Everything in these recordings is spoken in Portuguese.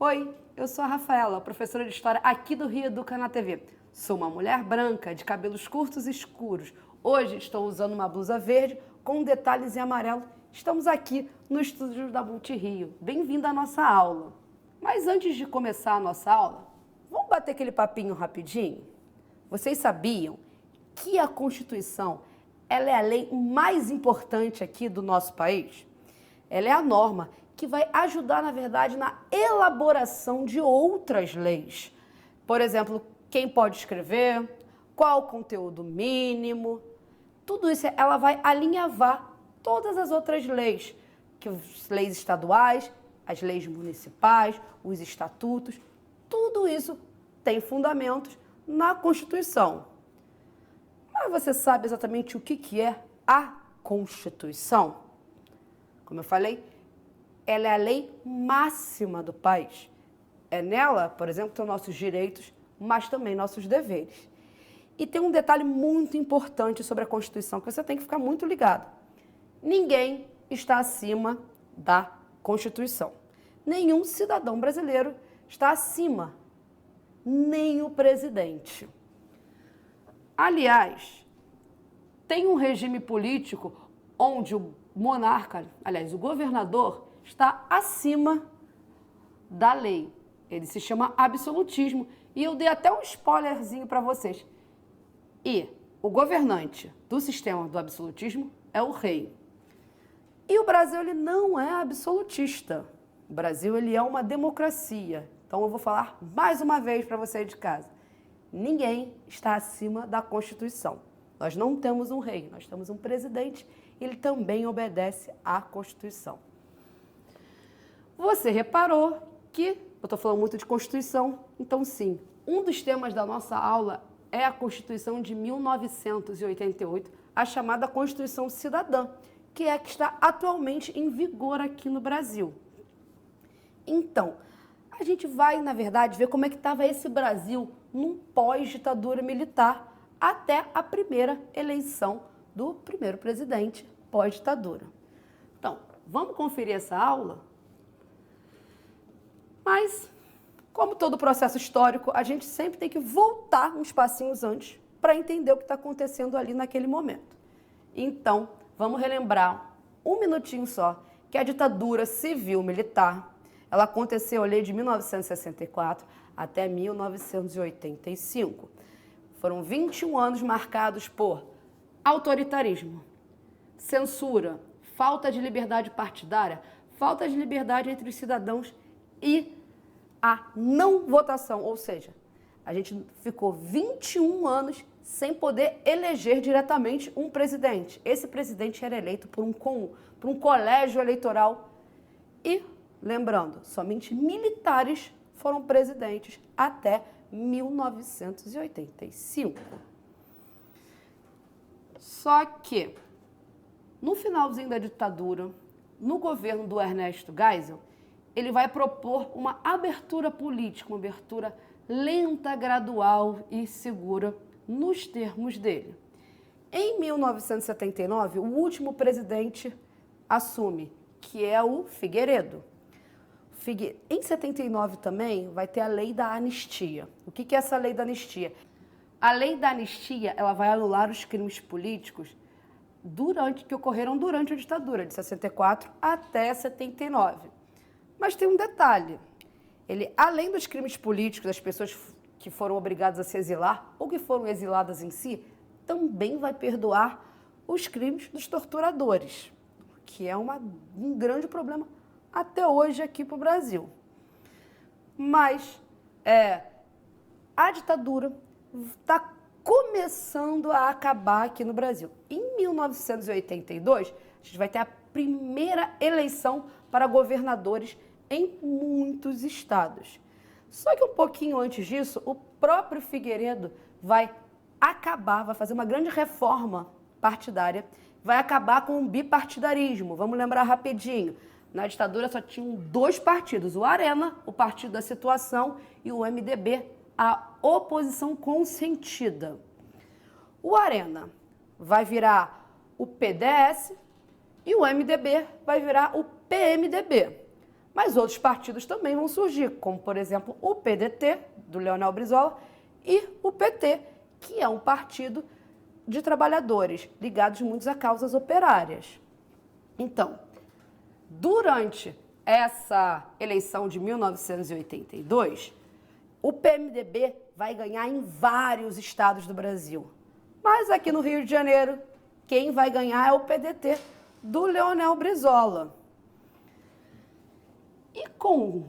Oi, eu sou a Rafaela, professora de História aqui do Rio Educa na TV. Sou uma mulher branca, de cabelos curtos e escuros. Hoje estou usando uma blusa verde com detalhes em amarelo. Estamos aqui no estúdio da Multirio. Bem-vinda à nossa aula. Mas antes de começar a nossa aula, vamos bater aquele papinho rapidinho? Vocês sabiam que a Constituição ela é a lei mais importante aqui do nosso país? Ela é a norma que vai ajudar, na verdade, na elaboração de outras leis. Por exemplo, quem pode escrever, qual o conteúdo mínimo, tudo isso ela vai alinhavar todas as outras leis, que as leis estaduais, as leis municipais, os estatutos, tudo isso tem fundamentos na Constituição. Mas você sabe exatamente o que é a Constituição? Como eu falei, ela é a lei máxima do país. É nela, por exemplo, que estão nossos direitos, mas também nossos deveres. E tem um detalhe muito importante sobre a Constituição, que você tem que ficar muito ligado. Ninguém está acima da Constituição. Nenhum cidadão brasileiro está acima, nem o presidente. Aliás, tem um regime político onde o monarca, aliás, o governador, está acima da lei. Ele se chama absolutismo. E eu dei até um spoilerzinho para vocês. E o governante do sistema do absolutismo é o rei. E o Brasil, ele não é absolutista. O Brasil, ele é uma democracia. Então, eu vou falar mais uma vez para você aí de casa. Ninguém está acima da Constituição. Nós não temos um rei, nós temos um presidente. Ele também obedece à Constituição. Você reparou que eu estou falando muito de Constituição, então sim, um dos temas da nossa aula é a Constituição de 1988, a chamada Constituição Cidadã, que é a que está atualmente em vigor aqui no Brasil. Então, a gente vai, na verdade, ver como é que estava esse Brasil num pós-ditadura militar até a primeira eleição do primeiro presidente pós-ditadura. Então, vamos conferir essa aula? Mas, como todo processo histórico, a gente sempre tem que voltar uns passinhos antes para entender o que está acontecendo ali naquele momento. Então, vamos relembrar um minutinho só que a ditadura civil-militar, ela aconteceu ali de 1964 até 1985. Foram 21 anos marcados por autoritarismo, censura, falta de liberdade partidária, falta de liberdade entre os cidadãos e a não votação, ou seja, a gente ficou 21 anos sem poder eleger diretamente um presidente. Esse presidente era eleito por um colégio eleitoral e, lembrando, somente militares foram presidentes até 1985. Só que, no finalzinho da ditadura, no governo do Ernesto Geisel, ele vai propor uma abertura política, uma abertura lenta, gradual e segura nos termos dele. Em 1979, o último presidente assume, que é o Figueiredo. Em 79 também vai ter a lei da anistia. O que é essa lei da anistia? A lei da anistia ela vai anular os crimes políticos que ocorreram durante a ditadura, de 64 até 79. Mas tem um detalhe, ele, além dos crimes políticos, das pessoas que foram obrigadas a se exilar ou que foram exiladas em si, também vai perdoar os crimes dos torturadores, que é um grande problema até hoje aqui para o Brasil. Mas a ditadura está começando a acabar aqui no Brasil. Em 1982, a gente vai ter a primeira eleição para governadores em muitos estados. Só que um pouquinho antes disso, o próprio Figueiredo vai fazer uma grande reforma partidária, vai acabar com o bipartidarismo. Vamos lembrar rapidinho. Na ditadura só tinham dois partidos, o Arena, o Partido da Situação, e o MDB, a oposição consentida. O Arena vai virar o PDS e o MDB vai virar o PMDB. Mas outros partidos também vão surgir, como, por exemplo, o PDT, do Leonel Brizola, e o PT, que é um partido de trabalhadores, ligados muitos a causas operárias. Então, durante essa eleição de 1982, o PMDB vai ganhar em vários estados do Brasil. Mas aqui no Rio de Janeiro, quem vai ganhar é o PDT do Leonel Brizola. E com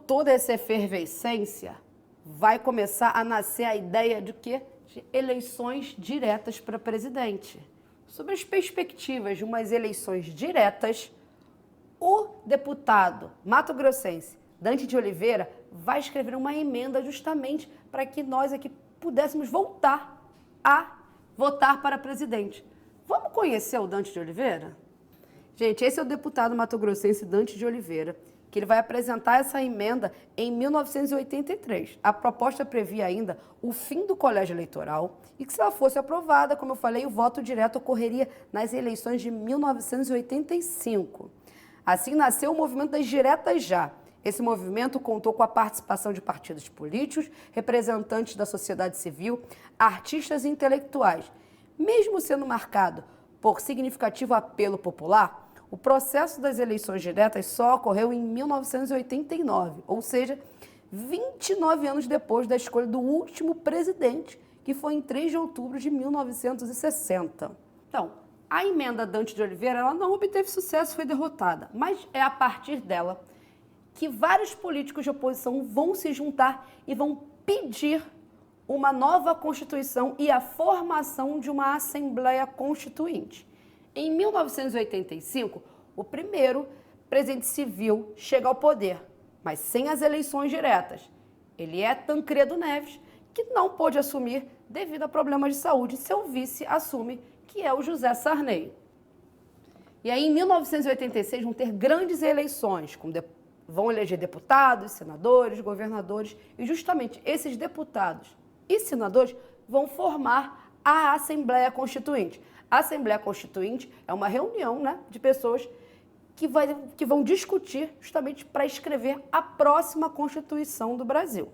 toda essa efervescência, vai começar a nascer a ideia de quê? De eleições diretas para presidente. Sobre as perspectivas de umas eleições diretas, o deputado mato-grossense Dante de Oliveira vai escrever uma emenda justamente para que nós aqui pudéssemos voltar a votar para presidente. Vamos conhecer o Dante de Oliveira? Gente, esse é o deputado mato-grossense Dante de Oliveira, que ele vai apresentar essa emenda em 1983. A proposta previa ainda o fim do colégio eleitoral e que, se ela fosse aprovada, como eu falei, o voto direto ocorreria nas eleições de 1985. Assim nasceu o movimento das diretas já. Esse movimento contou com a participação de partidos políticos, representantes da sociedade civil, artistas e intelectuais. Mesmo sendo marcado por significativo apelo popular, o processo das eleições diretas só ocorreu em 1989, ou seja, 29 anos depois da escolha do último presidente, que foi em 3 de outubro de 1960. Então, a emenda Dante de Oliveira ela não obteve sucesso, foi derrotada, mas é a partir dela que vários políticos de oposição vão se juntar e vão pedir uma nova Constituição e a formação de uma Assembleia Constituinte. Em 1985, o primeiro presidente civil chega ao poder, mas sem as eleições diretas. Ele é Tancredo Neves, que não pôde assumir devido a problemas de saúde. Seu vice assume, que é o José Sarney. E aí, em 1986, vão ter grandes eleições, vão eleger deputados, senadores, governadores, e justamente esses deputados e senadores vão formar a Assembleia Constituinte. A Assembleia Constituinte é uma reunião, de pessoas que vão discutir justamente para escrever a próxima Constituição do Brasil.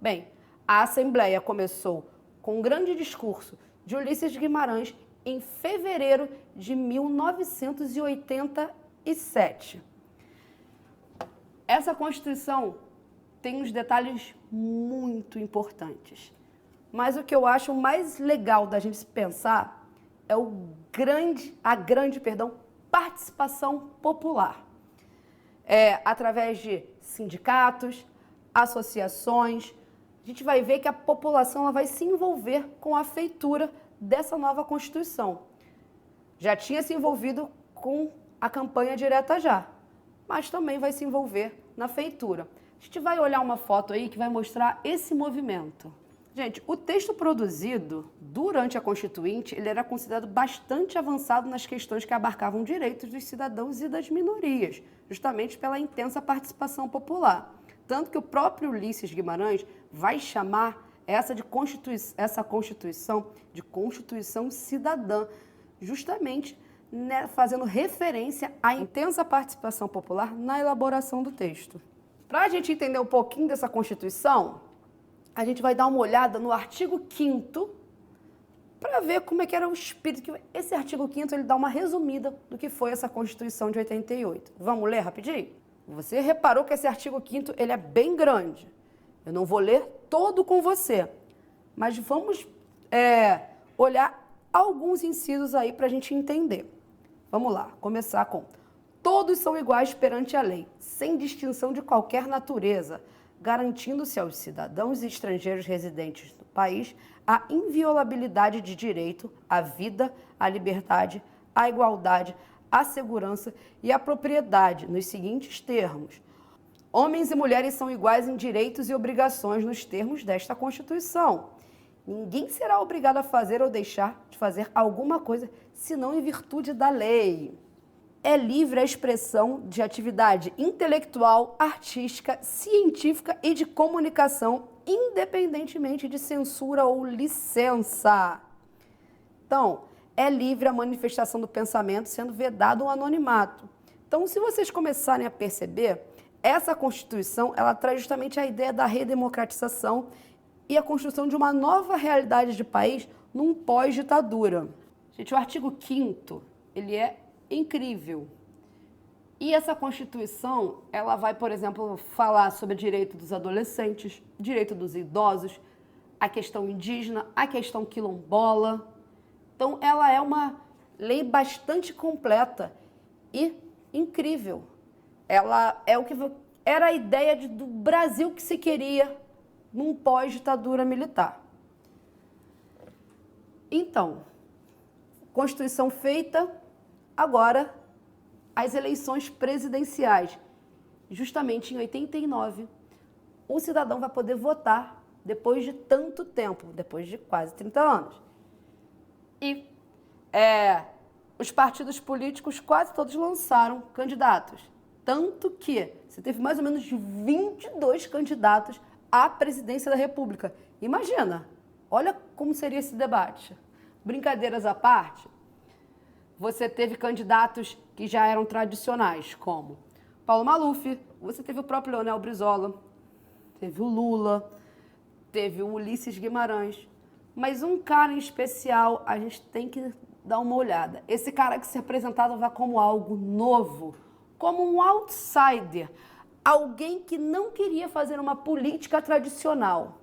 Bem, a Assembleia começou com um grande discurso de Ulisses Guimarães em fevereiro de 1987. Essa Constituição tem uns detalhes muito importantes, mas o que eu acho mais legal da gente pensar é a grande participação popular. Através de sindicatos, associações, a gente vai ver que a população ela vai se envolver com a feitura dessa nova Constituição. Já tinha se envolvido com a campanha direta já, mas também vai se envolver na feitura. A gente vai olhar uma foto aí que vai mostrar esse movimento. Gente, o texto produzido durante a Constituinte, ele era considerado bastante avançado nas questões que abarcavam direitos dos cidadãos e das minorias, justamente pela intensa participação popular. Tanto que o próprio Ulisses Guimarães vai chamar essa Constituição de Constituição Cidadã, justamente fazendo referência à intensa participação popular na elaboração do texto. Para a gente entender um pouquinho dessa Constituição, a gente vai dar uma olhada no artigo 5º para ver como é que era o espírito. Esse artigo 5º ele dá uma resumida do que foi essa Constituição de 88. Vamos ler rapidinho? Você reparou que esse artigo 5º ele é bem grande. Eu não vou ler todo com você, mas vamos olhar alguns incisos aí para a gente entender. Vamos lá, começar com: todos são iguais perante a lei, sem distinção de qualquer natureza, garantindo-se aos cidadãos e estrangeiros residentes no país a inviolabilidade de direito à vida, à liberdade, à igualdade, à segurança e à propriedade, nos seguintes termos: homens e mulheres são iguais em direitos e obrigações nos termos desta Constituição. Ninguém será obrigado a fazer ou deixar de fazer alguma coisa, senão em virtude da lei. É livre a expressão de atividade intelectual, artística, científica e de comunicação, independentemente de censura ou licença. Então, é livre a manifestação do pensamento, sendo vedado o anonimato. Então, se vocês começarem a perceber, essa Constituição, ela traz justamente a ideia da redemocratização e a construção de uma nova realidade de país num pós-ditadura. Gente, o artigo 5º, ele é incrível. E essa Constituição, ela vai, por exemplo, falar sobre o direito dos adolescentes, direito dos idosos, a questão indígena, a questão quilombola. Então, ela é uma lei bastante completa e incrível. Ela é o que era a ideia do Brasil que se queria num pós-ditadura militar. Então, Constituição feita, agora as eleições presidenciais. Justamente em 89, o cidadão vai poder votar depois de tanto tempo, depois de quase 30 anos. E os partidos políticos quase todos lançaram candidatos. Tanto que você teve mais ou menos 22 candidatos à presidência da República. Imagina, olha como seria esse debate. Brincadeiras à parte, você teve candidatos que já eram tradicionais, como Paulo Maluf, você teve o próprio Leonel Brizola, teve o Lula, teve o Ulisses Guimarães, mas um cara em especial a gente tem que dar uma olhada. Esse cara que se apresentava como algo novo, como um outsider, alguém que não queria fazer uma política tradicional.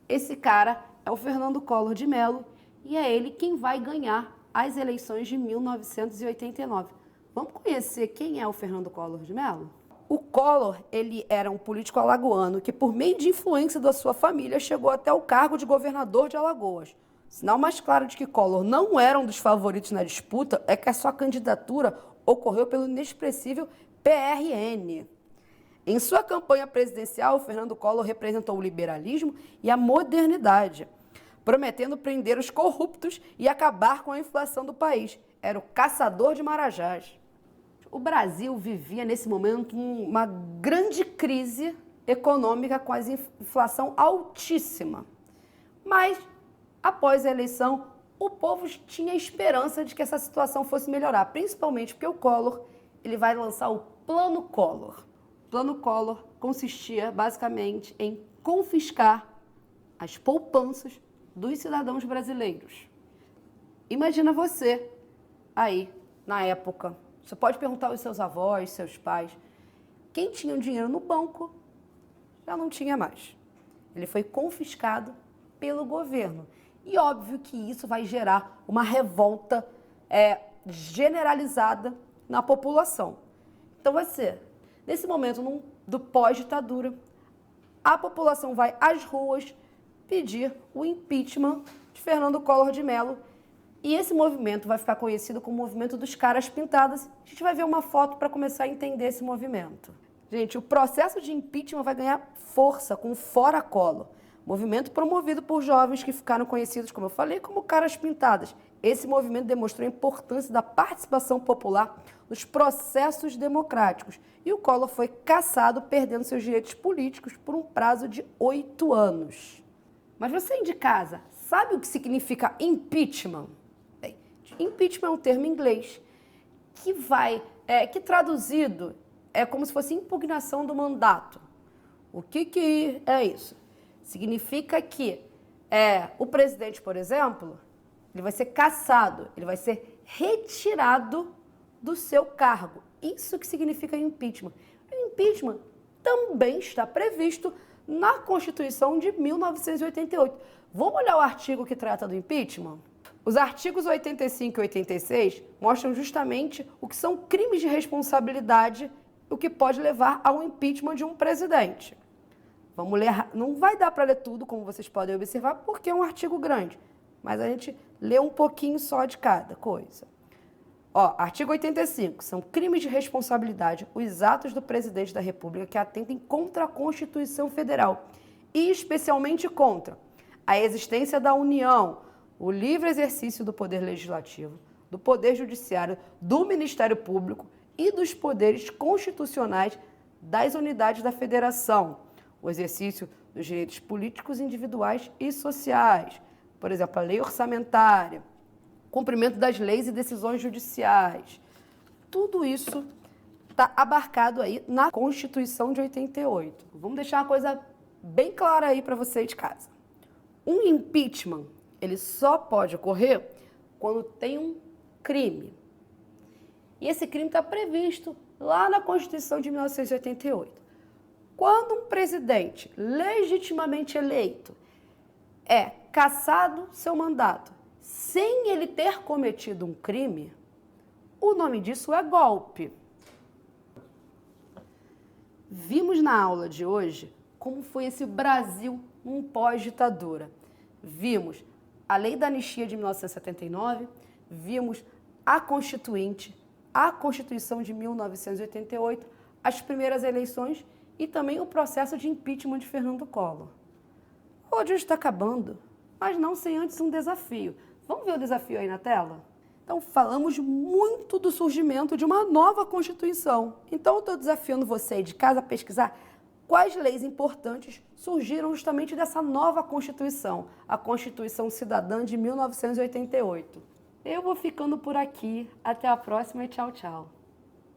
Esse cara é o Fernando Collor de Mello e é ele quem vai ganhar as eleições de 1989. Vamos conhecer quem é o Fernando Collor de Mello? O Collor, ele era um político alagoano que, por meio de influência da sua família, chegou até o cargo de governador de Alagoas. O sinal mais claro de que Collor não era um dos favoritos na disputa é que a sua candidatura ocorreu pelo inexpressível PRN. Em sua campanha presidencial, Fernando Collor representou o liberalismo e a modernidade, prometendo prender os corruptos e acabar com a inflação do país. Era o caçador de marajás. O Brasil vivia, nesse momento, uma grande crise econômica com a inflação altíssima. Mas, após a eleição, o povo tinha esperança de que essa situação fosse melhorar, principalmente porque o Collor ele vai lançar o Plano Collor. O Plano Collor consistia, basicamente, em confiscar as poupanças dos cidadãos brasileiros. Imagina você, aí, na época, você pode perguntar aos seus avós, seus pais, quem tinha o dinheiro no banco já não tinha mais. Ele foi confiscado pelo governo. E óbvio que isso vai gerar uma revolta generalizada na população. Então vai ser, nesse momento do pós-ditadura, a população vai às ruas pedir o impeachment de Fernando Collor de Mello. E esse movimento vai ficar conhecido como o movimento dos caras pintadas. A gente vai ver uma foto para começar a entender esse movimento. Gente, o processo de impeachment vai ganhar força com o Fora Collor. Movimento promovido por jovens que ficaram conhecidos, como eu falei, como caras pintadas. Esse movimento demonstrou a importância da participação popular nos processos democráticos. E o Collor foi cassado, perdendo seus direitos políticos por um prazo de 8 anos. Mas você aí de casa, sabe o que significa impeachment? Bem, impeachment é um termo em inglês que traduzido é como se fosse impugnação do mandato. O que é isso? Significa que o presidente, por exemplo, ele vai ser cassado, ele vai ser retirado do seu cargo. Isso que significa impeachment. O impeachment também está previsto na Constituição de 1988. Vamos olhar o artigo que trata do impeachment? Os artigos 85 e 86 mostram justamente o que são crimes de responsabilidade, o que pode levar ao impeachment de um presidente. Vamos ler, não vai dar para ler tudo, como vocês podem observar, porque é um artigo grande, mas a gente lê um pouquinho só de cada coisa. Artigo 85, são crimes de responsabilidade os atos do presidente da República que atentem contra a Constituição Federal e especialmente contra a existência da União, o livre exercício do poder legislativo, do poder judiciário, do Ministério Público e dos poderes constitucionais das unidades da Federação, o exercício dos direitos políticos individuais e sociais, por exemplo, a lei orçamentária, cumprimento das leis e decisões judiciais. Tudo isso está abarcado aí na Constituição de 88. Vamos deixar uma coisa bem clara aí para você de casa. Um impeachment, ele só pode ocorrer quando tem um crime. E esse crime está previsto lá na Constituição de 1988. Quando um presidente legitimamente eleito é cassado seu mandato sem ele ter cometido um crime, o nome disso é golpe. Vimos na aula de hoje como foi esse Brasil um pós-ditadura. Vimos a Lei da Anistia de 1979, vimos a Constituinte, a Constituição de 1988, as primeiras eleições e também o processo de impeachment de Fernando Collor. Hoje está acabando, mas não sem antes um desafio. Vamos ver o desafio aí na tela? Então, falamos muito do surgimento de uma nova Constituição. Então, eu estou desafiando você aí de casa a pesquisar quais leis importantes surgiram justamente dessa nova Constituição, a Constituição Cidadã de 1988. Eu vou ficando por aqui. Até a próxima e tchau, tchau.